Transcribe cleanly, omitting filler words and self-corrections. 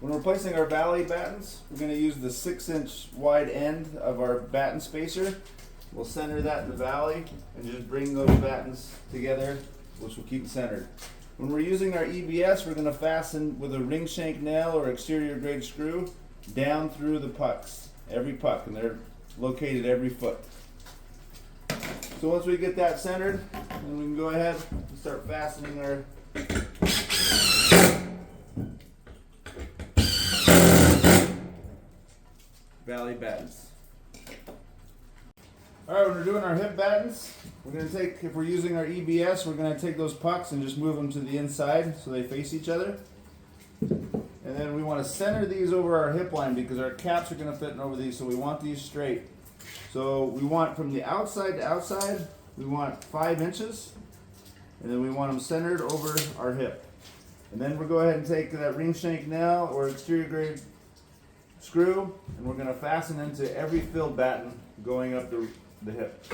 When we're placing our valley battens, we're going to use the 6-inch wide end of our batten spacer. We'll center that in the valley and just bring those battens together, which will keep it centered. When we're using our EBS, we're going to fasten with a ring shank nail or exterior grade screw down through the pucks, every puck, and they're located every foot. So once we get that centered, then we can go ahead and start fastening our valley battens. Alright, when we're doing our hip battens, we're going to take, if we're using our EBS, we're going to take those pucks and just move them to the inside so they face each other. And then we want to center these over our hip line because our caps are going to fit in over these, so we want these straight. So we want from the outside to outside, we want 5 inches, and then we want them centered over our hip. And then we'll go ahead and take that ring shank nail or exterior grade screw, and we're going to fasten into every filled batten going up the hip.